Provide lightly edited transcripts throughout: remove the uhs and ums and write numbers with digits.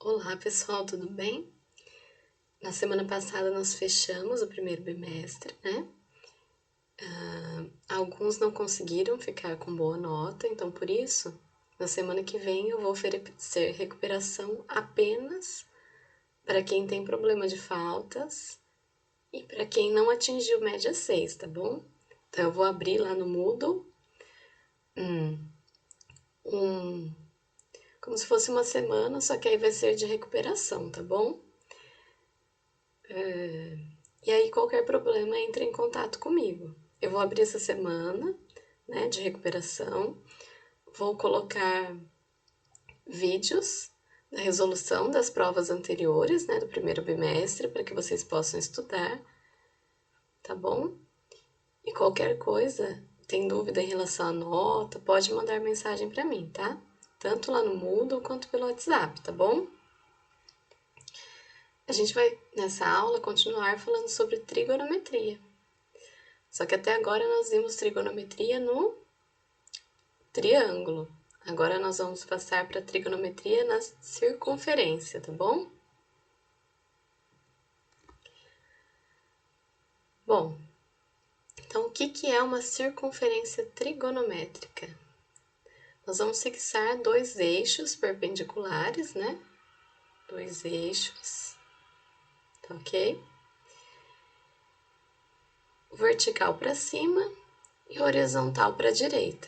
Olá, pessoal, tudo bem? Na semana passada nós fechamos o primeiro bimestre, né? Alguns não conseguiram ficar com boa nota, então por isso, na semana que vem eu vou oferecer recuperação apenas para quem tem problema de faltas e para quem não atingiu média 6, tá bom? Então eu vou abrir lá no Moodle um, como se fosse uma semana, só que aí vai ser de recuperação, tá bom? E aí, qualquer problema, entre em contato comigo. Eu vou abrir essa semana, né, de recuperação. Vou colocar vídeos da resolução das provas anteriores, né, do primeiro bimestre, para que vocês possam estudar, tá bom? E qualquer coisa, tem dúvida em relação à nota, pode mandar mensagem para mim, tá? Tanto lá no Moodle quanto pelo WhatsApp, tá bom? A gente vai, nessa aula, continuar falando sobre trigonometria. Só que até agora nós vimos trigonometria no triângulo. Agora nós vamos passar para trigonometria na circunferência, tá bom? Bom, então o que é uma circunferência trigonométrica? Nós vamos fixar dois eixos perpendiculares, né? Dois eixos, tá ok? Vertical para cima e horizontal para a direita.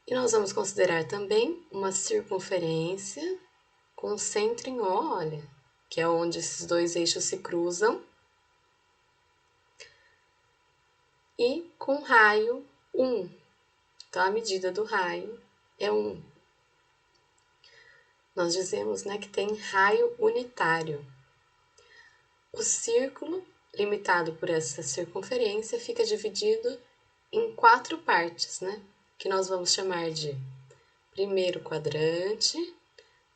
E nós vamos considerar também uma circunferência com centro em O, olha, que é onde esses dois eixos se cruzam, e com raio 1. Então, a medida do raio é 1. Nós dizemos, né, que tem raio unitário. O círculo, limitado por essa circunferência, fica dividido em 4 partes, né, que nós vamos chamar de primeiro quadrante,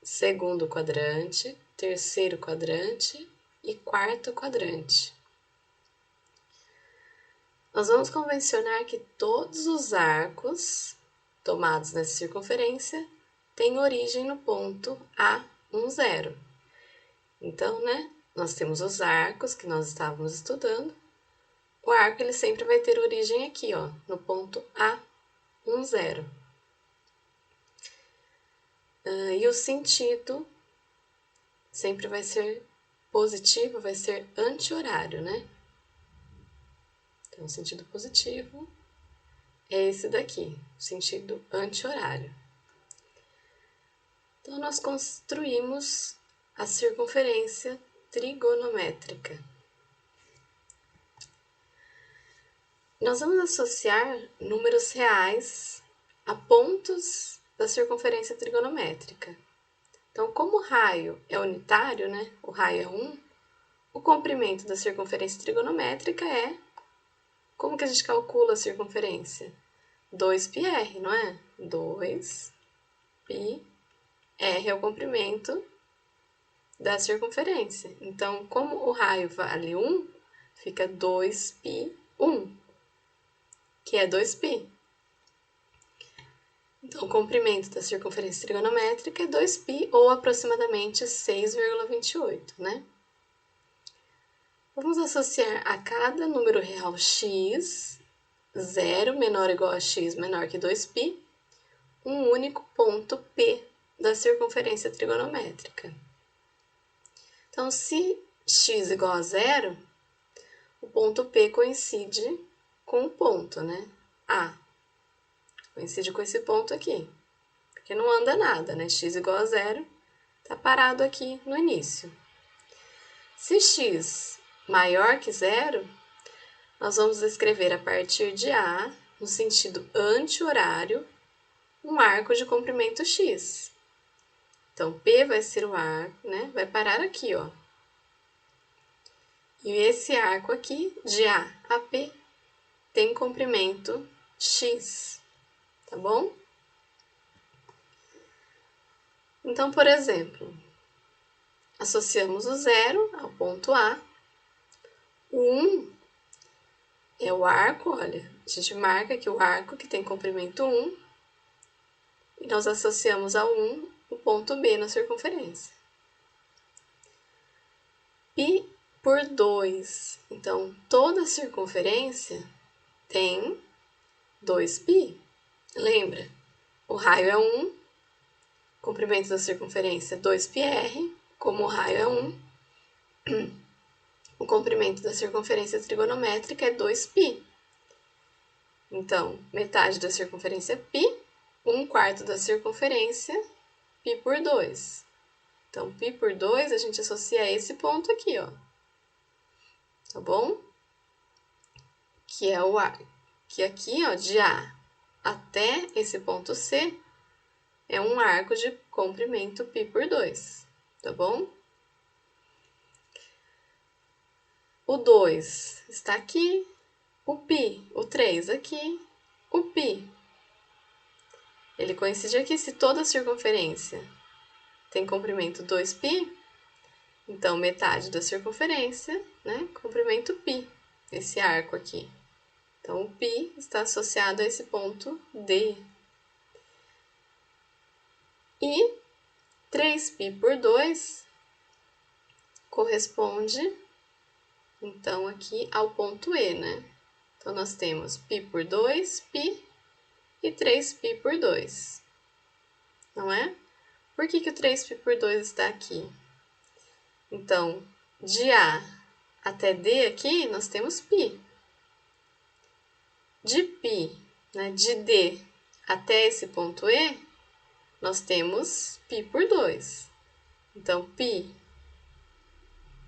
segundo quadrante, terceiro quadrante e quarto quadrante. Nós vamos convencionar que todos os arcos tomados nessa circunferência têm origem no ponto A10. Então, né, nós temos os arcos que nós estávamos estudando. O arco ele sempre vai ter origem aqui, ó, no ponto A10. E o sentido sempre vai ser positivo, vai ser anti-horário, né? Então, o sentido positivo é esse daqui, o sentido anti-horário. Então, nós construímos a circunferência trigonométrica. Nós vamos associar números reais a pontos da circunferência trigonométrica. Então, como o raio é unitário, né? O raio é 1, o comprimento da circunferência trigonométrica é... Como que a gente calcula a circunferência? 2πr, não é? 2πr é o comprimento da circunferência. Então, como o raio vale 1, fica 2π1, que é 2π. Então, o comprimento da circunferência trigonométrica é 2π, ou aproximadamente 6,28, né? Vamos associar a cada número real x, 0 menor ou igual a x menor que 2π, um único ponto P da circunferência trigonométrica. Então, se x igual a 0, o ponto P coincide com o ponto, né? A. Coincide com esse ponto aqui. Porque não anda nada, né? X igual a 0, tá parado aqui no início. Se x maior que 0, nós vamos escrever a partir de A, no sentido anti-horário, um arco de comprimento x. Então, P vai ser o arco, né? Vai parar aqui, ó. E esse arco aqui, de A a P, tem comprimento x, tá bom? Então, por exemplo, associamos o 0 ao ponto A. O 1 é o arco, olha, a gente marca aqui o arco que tem comprimento 1. E nós associamos ao 1 ponto B na circunferência. Π por 2. Então, toda circunferência tem 2π. Lembra? O raio é 1, comprimento da circunferência 2πr, como o raio é 1, o comprimento da circunferência trigonométrica é 2π. Então, metade da circunferência é π, 1/4 da circunferência, π por 2. Então, π por 2 a gente associa a esse ponto aqui, ó. Tá bom? Que é o arco. Que aqui, ó, de A até esse ponto C, é um arco de comprimento π por 2. Tá bom? O 2 está aqui, o π, o 3 aqui, o π. Ele coincide aqui se toda a circunferência tem comprimento 2π, então metade da circunferência, né, comprimento π, esse arco aqui. Então, o π está associado a esse ponto D. E 3π por 2 corresponde, então, aqui ao ponto E, né? Então, nós temos π por 2, π e 3π por 2, não é? Por que o 3π por 2 está aqui? Então, de A até D aqui, nós temos π. De π, né, de D até esse ponto E, nós temos π por 2. Então, π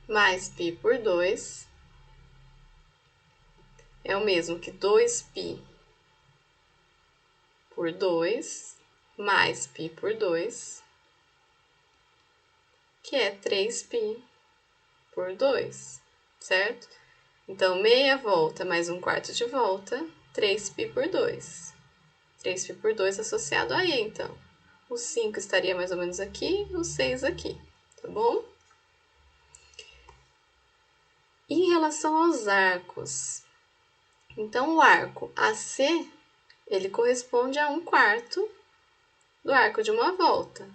mais π por 2 é o mesmo que 2π por 2 mais π por 2, que é 3π por 2, certo? Então, meia volta mais 1/4 de volta, 3π por 2. 3π por 2 associado a E, então. O 5 estaria mais ou menos aqui, o 6 aqui, tá bom? Em relação aos arcos, então o arco AC, ele corresponde a 1/4 do arco de uma volta.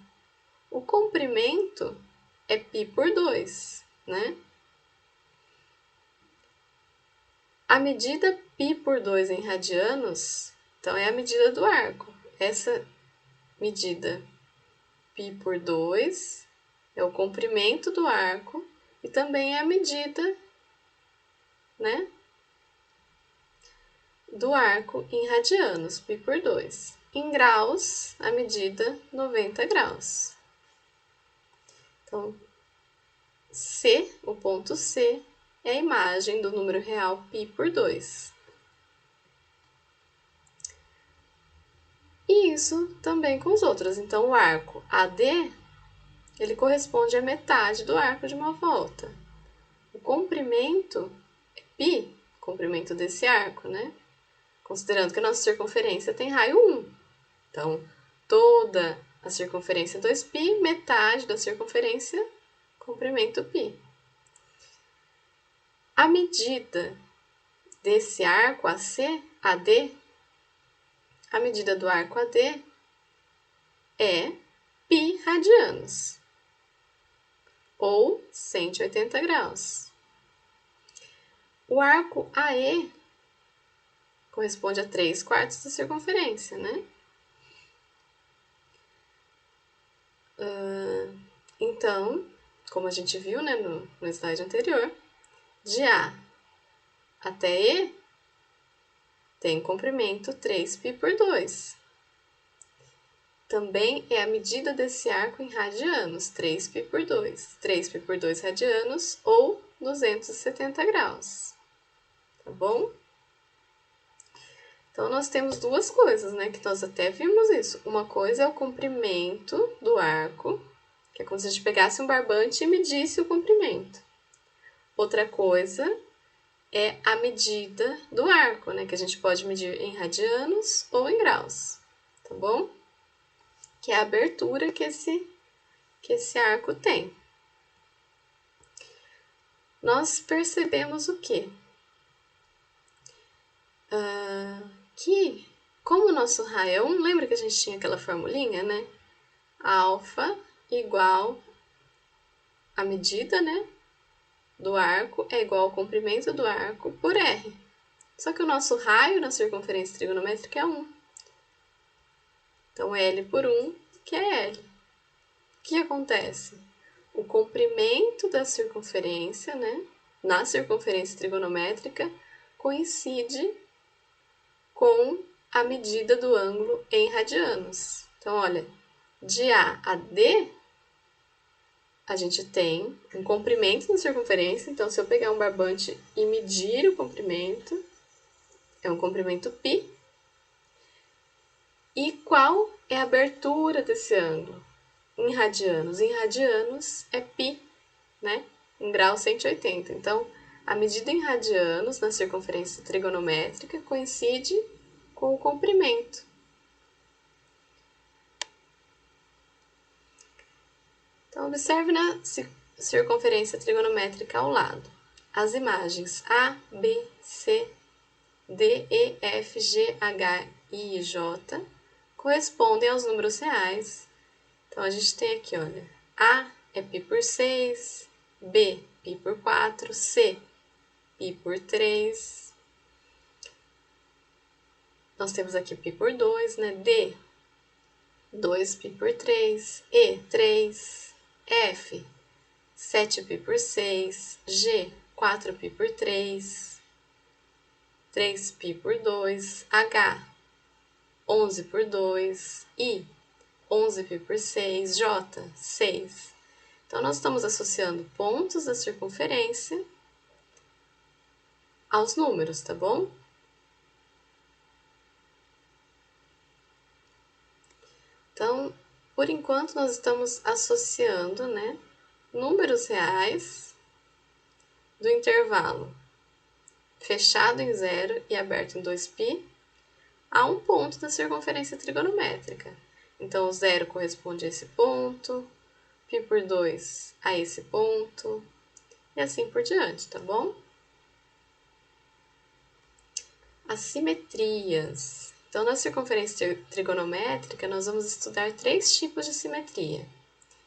O comprimento é π por 2, né? A medida π por 2 em radianos, então é a medida do arco. Essa medida π por 2 é o comprimento do arco e também é a medida, né, do arco em radianos, π por 2. Em graus, a medida 90 graus. Então, C, o ponto C, é a imagem do número real π por 2. E isso também com os outros. Então, o arco AD, ele corresponde à metade do arco de uma volta. O comprimento é π, o comprimento desse arco, né? Considerando que a nossa circunferência tem raio 1. Então, toda a circunferência 2π, metade da circunferência, comprimento π. A medida desse arco AC, AD, a medida do arco AD é π radianos, ou 180 graus. O arco AE corresponde a 3/4 da circunferência, né? Então, como a gente viu, né, no slide anterior, de A até E tem comprimento 3π por 2. Também é a medida desse arco em radianos, 3π por 2. 3π por 2 radianos, ou 270 graus. Tá bom? Então, nós temos duas coisas, né, que nós até vimos isso. Uma coisa é o comprimento do arco, que é como se a gente pegasse um barbante e medisse o comprimento. Outra coisa é a medida do arco, né, que a gente pode medir em radianos ou em graus, tá bom? Que é a abertura que esse arco tem. Nós percebemos o quê? Que, como o nosso raio é 1, lembra que a gente tinha aquela formulinha, né? alfa igual a medida, né, do arco é igual ao comprimento do arco por R. Só que o nosso raio na circunferência trigonométrica é 1. Então, L por 1, que é L. O que acontece? O comprimento da circunferência, né, na circunferência trigonométrica, coincide com a medida do ângulo em radianos. Então, olha, de A a D, a gente tem um comprimento na circunferência. Então, se eu pegar um barbante e medir o comprimento, é um comprimento π. E qual é a abertura desse ângulo? Em radianos. Em radianos é π, né? 1 grau 180. Então, a medida em radianos na circunferência trigonométrica coincide com o comprimento. Então, observe na circunferência trigonométrica ao lado. As imagens A, B, C, D, E, F, G, H, I e J correspondem aos números reais. Então, a gente tem aqui, olha, A é π por 6, B, π por 4, C, π por 3. Nós temos aqui π por 2, né? D, 2π por 3, E, 3, F, 7π por 6, G, 4π por 3, 3π por 2, H, 11 por 2, I, 11π por 6, J, 6. Então, nós estamos associando pontos da circunferência aos números, tá bom? Então, por enquanto, nós estamos associando, né, números reais do intervalo fechado em 0 e aberto em 2π a um ponto da circunferência trigonométrica. Então, o 0 corresponde a esse ponto, π por 2 a esse ponto, e assim por diante, tá bom? As simetrias. Então, na circunferência trigonométrica, nós vamos estudar 3 tipos de simetria.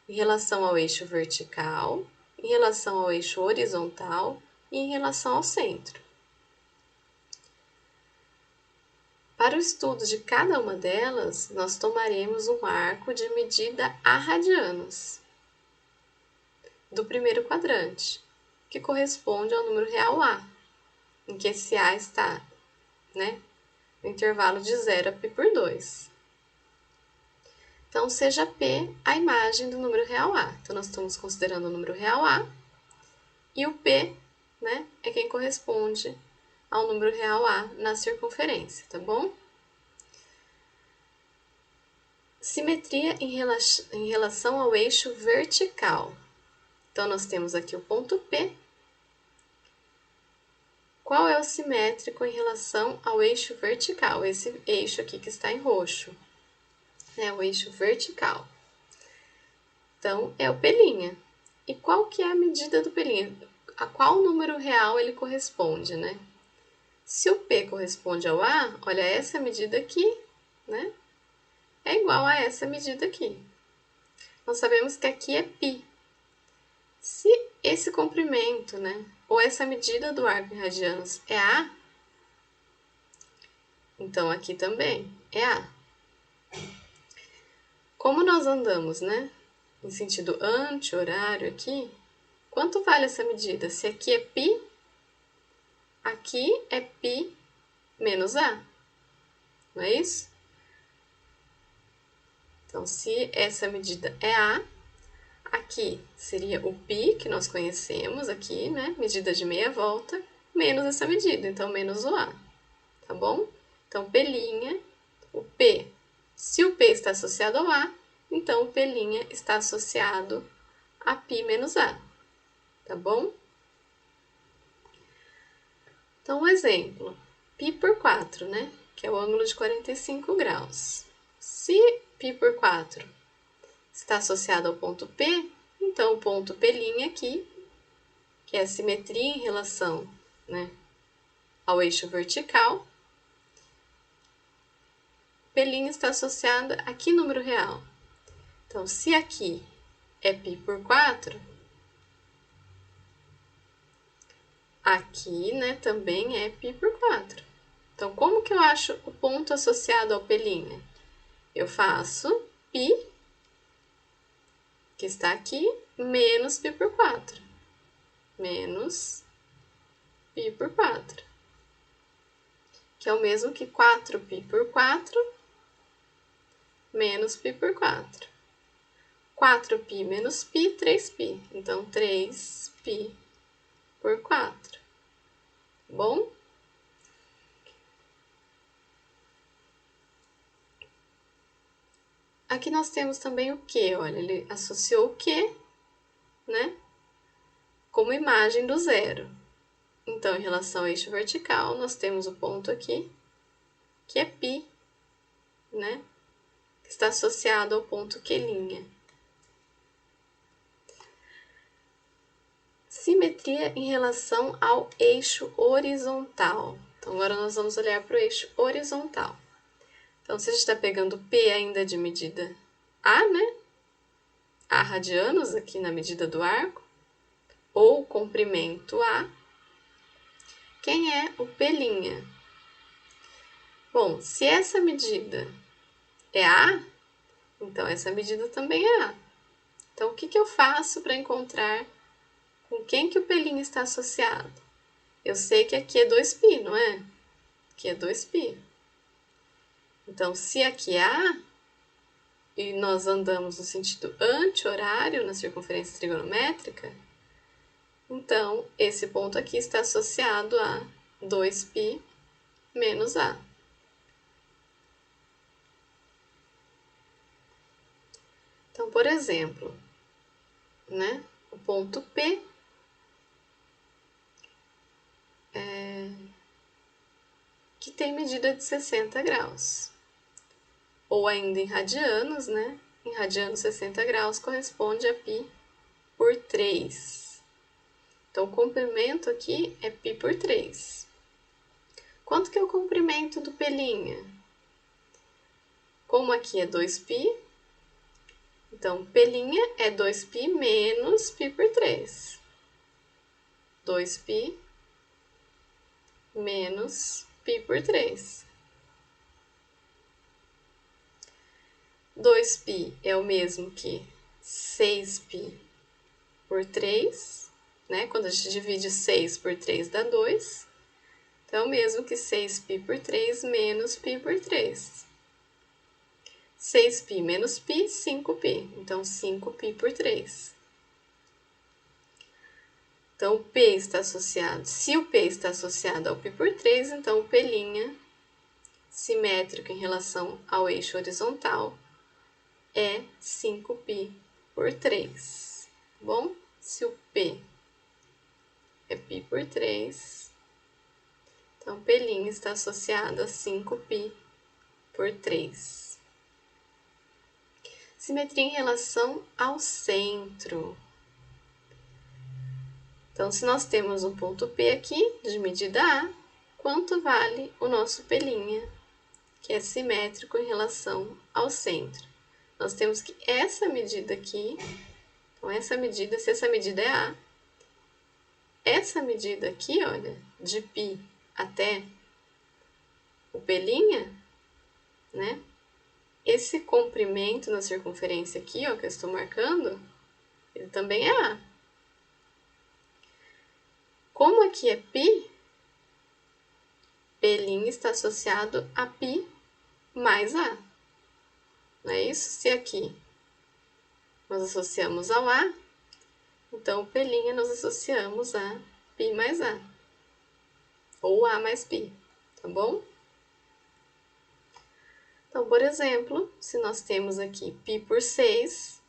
Em relação ao eixo vertical, em relação ao eixo horizontal e em relação ao centro. Para o estudo de cada uma delas, nós tomaremos um arco de medida a radianos do primeiro quadrante, que corresponde ao número real A, em que esse A está, né, no intervalo de 0 a π por 2. Então, seja P a imagem do número real A. Então, nós estamos considerando o número real A e o P, né, é quem corresponde ao número real A na circunferência, tá bom? Simetria em relação ao eixo vertical. Então, nós temos aqui o ponto P. Qual é o simétrico em relação ao eixo vertical? Esse eixo aqui que está em roxo, né, o eixo vertical. Então, é o P'. E qual que é a medida do P'? A qual número real ele corresponde, né? Se o P corresponde ao A, olha, essa medida aqui, né, é igual a essa medida aqui. Nós sabemos que aqui é π. Se esse comprimento, né, ou essa medida do arco em radianos é A, então aqui também é A. Como nós andamos, né, em sentido anti-horário aqui, quanto vale essa medida? Se aqui é π, aqui é π menos A, não é isso? Então, se essa medida é A, aqui seria o π, que nós conhecemos aqui, né, medida de meia volta, menos essa medida, então menos o A, tá bom? Então, P', o P, se o P está associado ao A, então o P' está associado a π menos A, tá bom? Então, um exemplo, π por 4, né, que é o ângulo de 45 graus. Se π por 4 está associado ao ponto P, então o ponto P' aqui, que é a simetria em relação, né, ao eixo vertical, P' está associada a que número real? Então, se aqui é π por 4, aqui, né, também é π por 4. Então, como que eu acho o ponto associado ao π'? Eu faço π, que está aqui, menos π por 4. Menos π por 4. Que é o mesmo que 4π por 4 menos π por 4. 4π menos π, 3π. Então, 3π por 4. Bom? Aqui nós temos também o Q. Olha, ele associou o Q, né, como imagem do zero. Então, em relação ao eixo vertical, nós temos o ponto aqui, que é π, né, que está associado ao ponto Q'. Simetria em relação ao eixo horizontal. Então, agora nós vamos olhar para o eixo horizontal. Então, se a gente está pegando P ainda de medida A, né? A radianos aqui na medida do arco, ou comprimento A, quem é o P'? Bom, se essa medida é A, então essa medida também é A. Então, o que eu faço para encontrar com quem que o P' está associado? Eu sei que aqui é 2π, não é? Aqui é 2π. Então, se aqui é A, e nós andamos no sentido anti-horário na circunferência trigonométrica, então esse ponto aqui está associado a 2π menos A. Então, por exemplo, né, o ponto P que tem medida de 60 graus. Ou ainda em radianos, né? Em radianos, 60 graus corresponde a π por 3. Então, o comprimento aqui é π por 3. Quanto que é o comprimento do P'? Como aqui é 2π, então P' é 2π menos π por 3. 2π menos π por 3. 2π é o mesmo que 6π por 3, né? Quando a gente divide 6 por 3 dá 2. Então, é o mesmo que 6π por 3 menos π por 3. 6π menos π, 5π. Então, 5π por 3. Então, o P está associado. Se o P está associado ao π por 3, então o P', simétrico em relação ao eixo horizontal, é 5π por 3. Bom, se o P é π por 3, então P' está associado a 5π por 3. Simetria em relação ao centro. Então, se nós temos um ponto P aqui, de medida A, quanto vale o nosso P', que é simétrico em relação ao centro? Nós temos que essa medida aqui, então essa medida, se essa medida é A, essa medida aqui, olha, de π até o P', né? Esse comprimento na circunferência aqui, ó, que eu estou marcando, ele também é A. Como aqui é π, P' está associado a π mais A. Não é isso? Se aqui nós associamos ao A, então o P' nós associamos a π mais A. Ou A mais π, tá bom? Então, por exemplo, se nós temos aqui π por 6,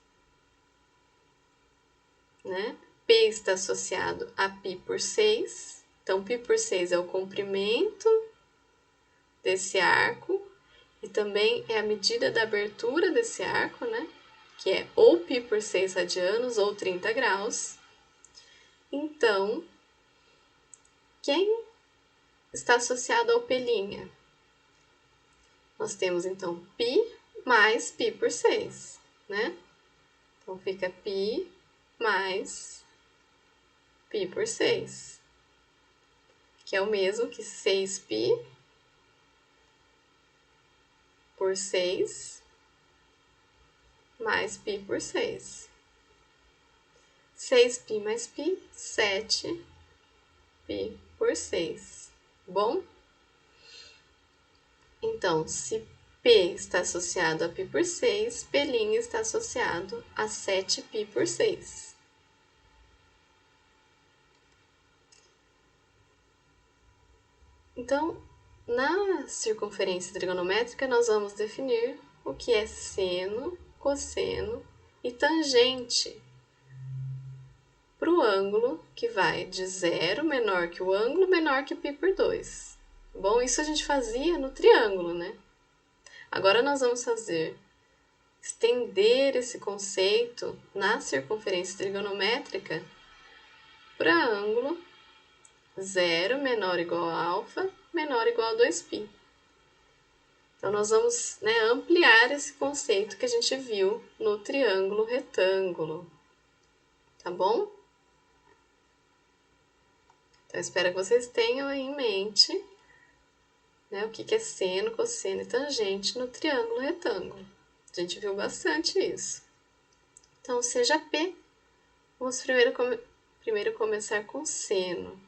né? P está associado a π por 6. Então, π por 6 é o comprimento desse arco e também é a medida da abertura desse arco, né? Que é ou π por 6 radianos ou 30 graus. Então, quem está associado ao P'? Nós temos, então, π mais π por 6, né? Então, fica π mais π por 6, que é o mesmo que 6π por 6 mais π por 6. 6π mais π, 7π por 6. Bom? Então, se P está associado a π por 6, P' está associado a 7π por 6. Então, na circunferência trigonométrica, nós vamos definir o que é seno, cosseno e tangente para o ângulo que vai de 0 menor que o ângulo menor que π por 2. Bom, isso a gente fazia no triângulo, né? Agora nós vamos estender esse conceito na circunferência trigonométrica para ângulo 0 menor ou igual a alfa menor ou igual a 2π. Então, nós vamos ampliar esse conceito que a gente viu no triângulo retângulo. Tá bom? Então, espero que vocês tenham aí em mente o que é seno, cosseno e tangente no triângulo retângulo. A gente viu bastante isso. Então, seja P, vamos primeiro começar com seno.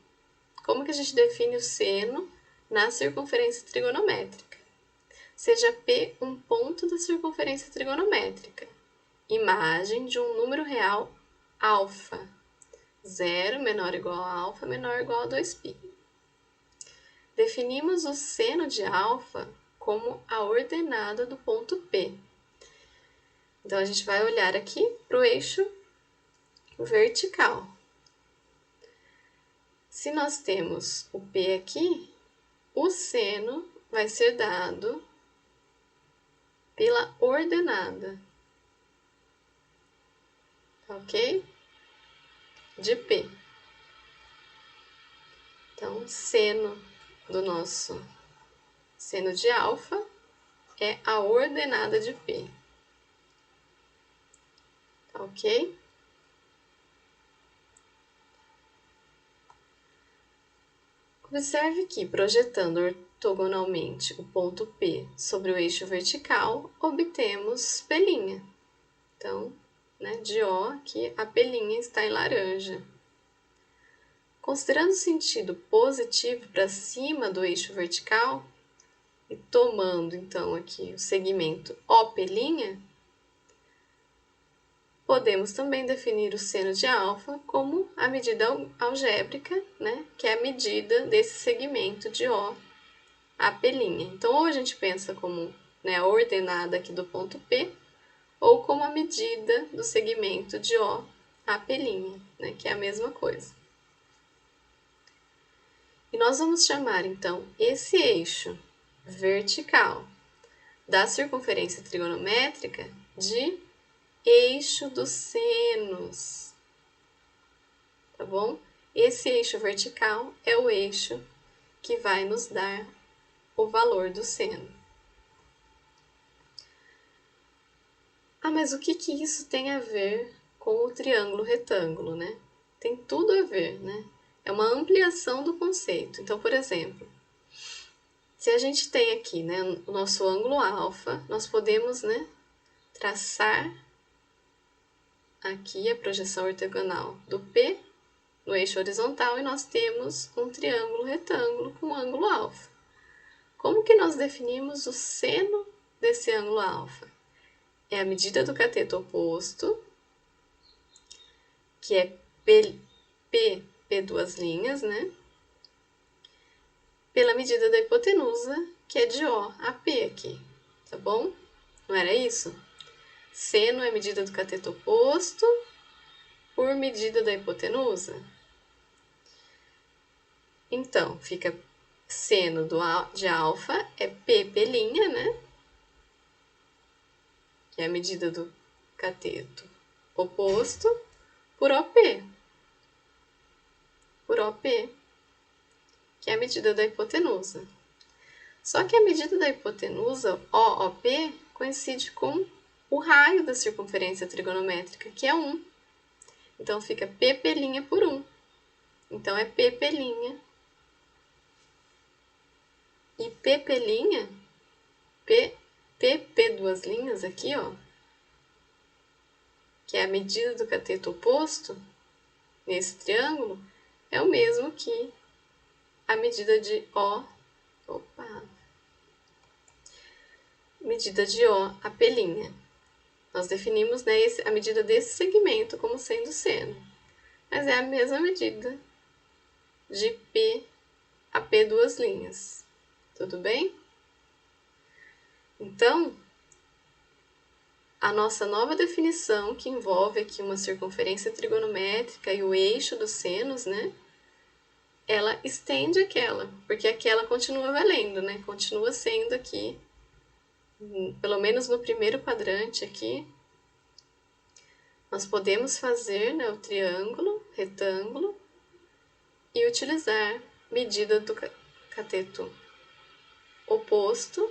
Como que a gente define o seno na circunferência trigonométrica? Seja P um ponto da circunferência trigonométrica, imagem de um número real alfa, 0 menor ou igual a alfa menor ou igual a 2π. Definimos o seno de alfa como a ordenada do ponto P. Então, a gente vai olhar aqui para o eixo vertical. Se nós temos o P aqui, o seno vai ser dado pela ordenada, ok? De P. Então, seno do nosso seno de alfa é a ordenada de P, ok? Observe que, projetando ortogonalmente o ponto P sobre o eixo vertical, obtemos P'. Então, de O, aqui a P' está em laranja. Considerando o sentido positivo para cima do eixo vertical, e tomando, então, aqui o segmento OP', podemos também definir o seno de alfa como a medida algébrica, que é a medida desse segmento de O, AP'. Então, ou a gente pensa como a ordenada aqui do ponto P, ou como a medida do segmento de O, AP', que é a mesma coisa. E nós vamos chamar, então, esse eixo vertical da circunferência trigonométrica de eixo dos senos, tá bom? Esse eixo vertical é o eixo que vai nos dar o valor do seno. Ah, mas o que isso tem a ver com o triângulo retângulo, né? Tem tudo a ver, né? É uma ampliação do conceito. Então, por exemplo, se a gente tem aqui, o nosso ângulo alfa, nós podemos, traçar aqui a projeção ortogonal do P no eixo horizontal e nós temos um triângulo retângulo com ângulo alfa. Como que nós definimos o seno desse ângulo alfa? É a medida do cateto oposto, que é P duas linhas, pela medida da hipotenusa, que é de O a P aqui, tá bom? Não era isso? Seno é a medida do cateto oposto por medida da hipotenusa. Então, fica seno de alfa é P', que é a medida do cateto oposto, por OP. Por OP, que é a medida da hipotenusa. Só que a medida da hipotenusa, OOP, coincide com o raio da circunferência trigonométrica, que é 1. Então, fica P' por 1. Então, é P'. E P', P duas linhas aqui, ó, que é a medida do cateto oposto, nesse triângulo, é o mesmo que a medida de O, medida de O, a P'. Nós definimos, né, a medida desse segmento como sendo seno, mas é a mesma medida de P a P duas linhas. Tudo bem? Então, a nossa nova definição, que envolve aqui uma circunferência trigonométrica e o eixo dos senos, né? Ela estende aquela, porque aquela continua valendo, né? Continua sendo aqui, pelo menos no primeiro quadrante aqui, nós podemos fazer, né, o triângulo, retângulo, e utilizar medida do cateto oposto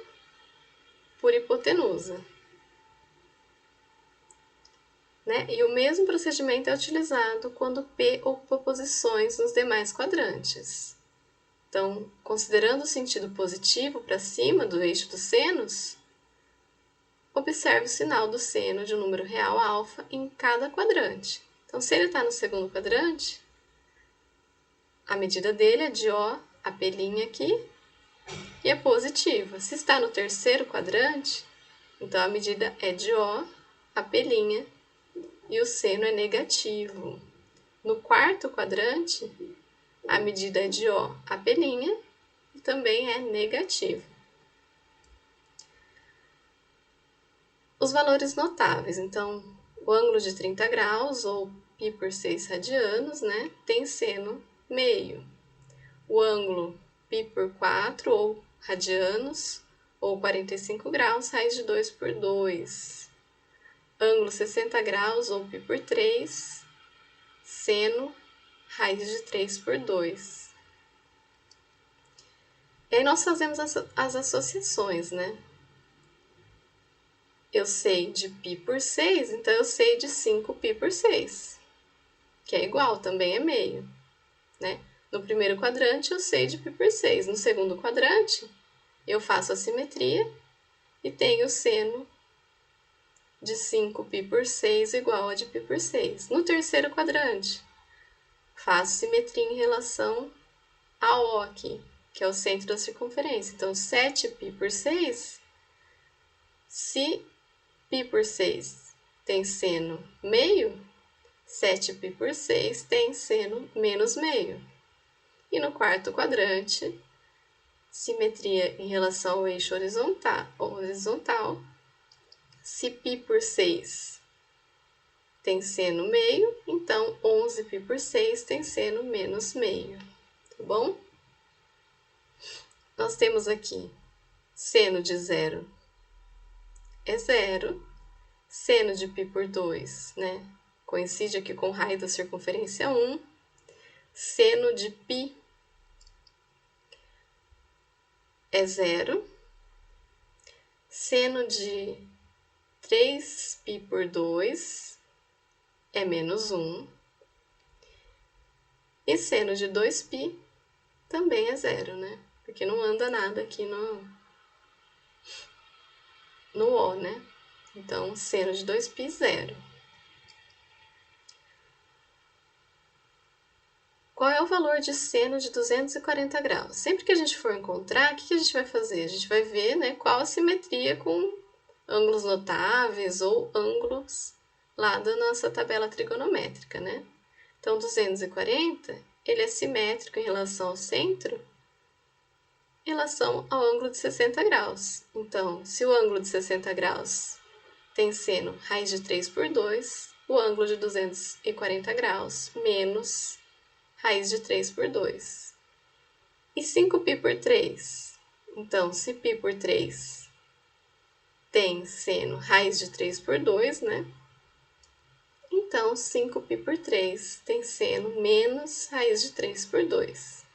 por hipotenusa. Né? E o mesmo procedimento é utilizado quando P ocupa posições nos demais quadrantes. Então, considerando o sentido positivo para cima do eixo dos senos, observe o sinal do seno de um número real alfa em cada quadrante. Então, se ele está no segundo quadrante, a medida dele é de O, a P' aqui, e é positiva. Se está no terceiro quadrante, então a medida é de O, a P', e o seno é negativo. No quarto quadrante, a medida é de O, a P', e também é negativo. Os valores notáveis, então, o ângulo de 30 graus, ou π por 6 radianos, né, tem seno meio. O ângulo π por 4, ou radianos, ou 45 graus, raiz de 2 por 2. Ângulo 60 graus, ou π por 3, seno, raiz de 3 por 2. E aí nós fazemos as associações, né? Eu sei de π por 6, então eu sei de 5π por 6, que é igual, também é meio, né? No primeiro quadrante eu sei de π por 6, no segundo quadrante eu faço a simetria e tenho o seno de 5π por 6 igual a de π por 6. No terceiro quadrante, faço simetria em relação a O aqui, que é o centro da circunferência. Então, 7π por 6, se π por 6 tem seno meio, 7π por 6 tem seno menos meio. E no quarto quadrante, simetria em relação ao eixo horizontal, se π por 6 tem seno meio, então 11π por 6 tem seno menos meio, tá bom? Nós temos aqui seno de 0 é 0, seno de π por 2, né? Coincide aqui com raio da circunferência 1, seno de π é 0, seno de 3π por 2 é menos 1, e seno de 2π também é 0, né? Porque não anda nada aqui no O, né? Então, seno de 2π, 0. Qual é o valor de seno de 240 graus? Sempre que a gente for encontrar, o que a gente vai fazer? A gente vai ver, né, qual a simetria com ângulos notáveis ou ângulos lá da nossa tabela trigonométrica, né? Então, 240, ele é simétrico em relação ao centro, em relação ao ângulo de 60 graus. Então, se o ângulo de 60 graus tem seno raiz de 3 por 2, o ângulo de 240 graus menos raiz de 3 por 2. E 5π por 3? Então, se π por 3 tem seno raiz de 3 por 2, né? Então, 5π por 3 tem seno menos raiz de 3 por 2.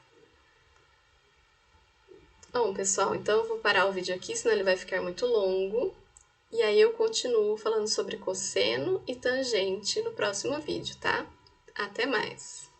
Bom, pessoal, então eu vou parar o vídeo aqui, senão ele vai ficar muito longo. E aí eu continuo falando sobre cosseno e tangente no próximo vídeo, tá? Até mais!